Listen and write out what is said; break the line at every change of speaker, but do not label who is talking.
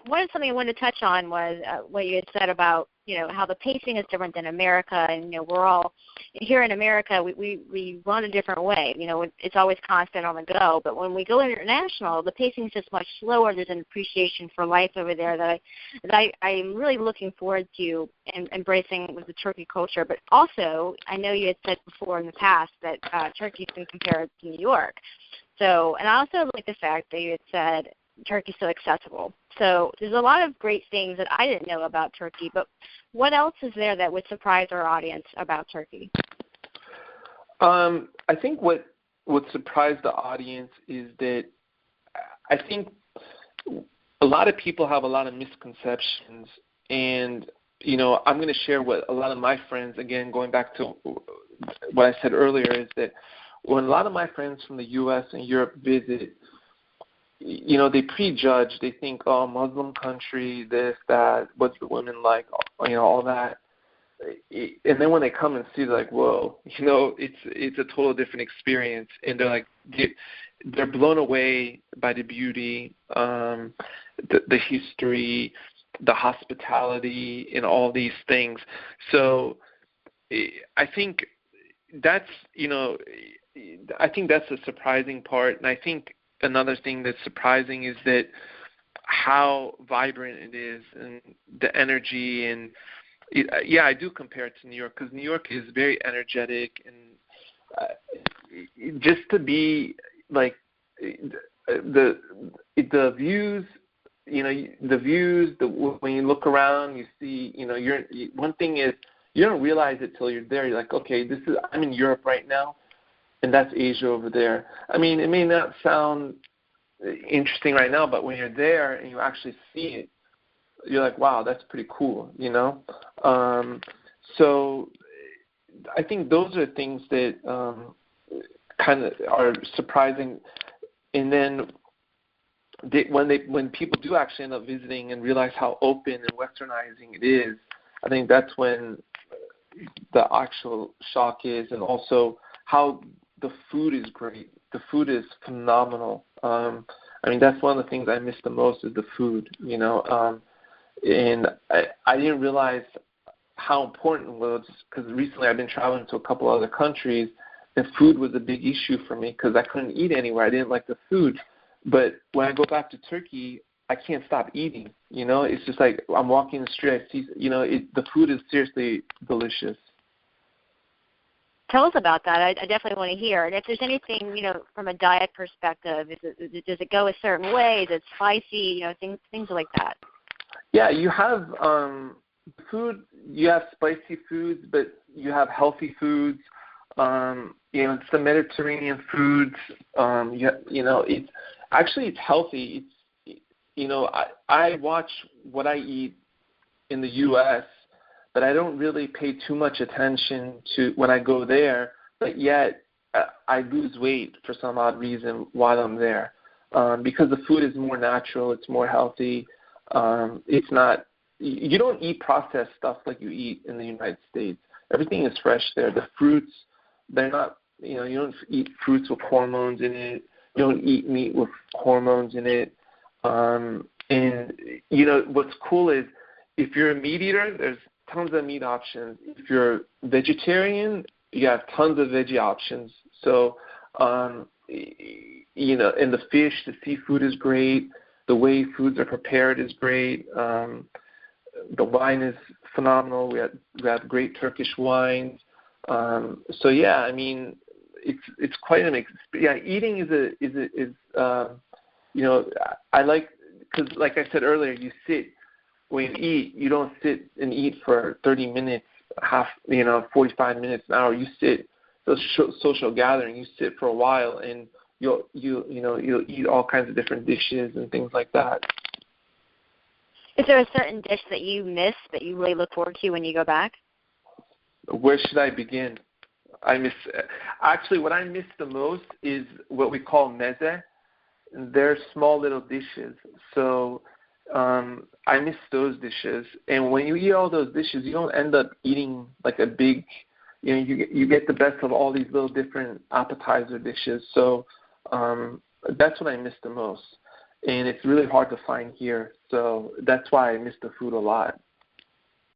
one of something I wanted to touch on was what you had said about, how the pacing is different than America, and, we're all, here in America, we run a different way. It's always constant on the go, but when we go international, the pacing is just much slower. There's an appreciation for life over there that I'm really looking forward to embracing with the Turkey culture. But also, I know you had said before in the past that Turkey's been compared to New York. So, and I also like the fact that you had said Turkey's so accessible. So there's a lot of great things that I didn't know about Turkey, but what else is there that would surprise our audience about Turkey?
I think what surprised the audience is that I think a lot of people have a lot of misconceptions, and, I'm going to share what a lot of my friends, again, going back to what I said earlier, is that when a lot of my friends from the U.S. and Europe visit, they prejudge. They think, oh, Muslim country, this, that, what's the women like, all that. And then when they come and see, they're like, whoa, it's a total different experience. And they're like, they're blown away by the beauty, the history, the hospitality, and all these things. So I think that's, I think that's a surprising part. And I think another thing that's surprising is that how vibrant it is and the energy. And I do compare it to New York, because New York is very energetic, and just to be like the views, when you look around, you see, one thing is you don't realize it till you're there. You're like, okay, I'm in Europe right now, and that's Asia over there. I mean, it may not sound interesting right now, but when you're there and you actually see it, you're like, wow, that's pretty cool, So I think those are things that kind of are surprising. And then when people do actually end up visiting and realize how open and westernizing it is, I think that's when the actual shock is, and also how the food is great. The food is phenomenal. That's one of the things I miss the most is the food, and I didn't realize how important it was, because recently I've been traveling to a couple other countries, and food was a big issue for me because I couldn't eat anywhere. I didn't like the food. But when I go back to Turkey, I can't stop eating. It's just like I'm walking the street, I see, the food is seriously delicious.
Tell us about that. I definitely want to hear. And if there's anything, from a diet perspective, does it go a certain way? Is it spicy? Things like that.
Yeah, you have food. You have spicy foods, but you have healthy foods. It's the Mediterranean foods. It's actually, it's healthy. I watch what I eat in the U.S., but I don't really pay too much attention to when I go there. But yet, I lose weight for some odd reason while I'm there, because the food is more natural. It's more healthy. It's not. You don't eat processed stuff like you eat in the United States. Everything is fresh there. The fruits, they're not. You don't eat fruits with hormones in it. You don't eat meat with hormones in it. And what's cool is if you're a meat eater, there's tons of meat options. If you're vegetarian, you have tons of veggie options. So, and the fish, the seafood is great. The way foods are prepared is great. The wine is phenomenal. We have great Turkish wines. So yeah, it's quite an experience. Yeah, eating is I like, because like I said earlier, you sit. When you eat, you don't sit and eat for 30 minutes, 45 minutes, an hour. You sit, those social gathering, you sit for a while, and you'll eat all kinds of different dishes and things like that.
Is there a certain dish that you miss that you really look forward to when you go back?
Where should I begin? What I miss the most is what we call meze. They're small little dishes. So I miss those dishes. And when you eat all those dishes, you don't end up eating like a big, you get the best of all these little different appetizer dishes. So that's what I miss the most. And it's really hard to find here. So that's why I miss the food a lot.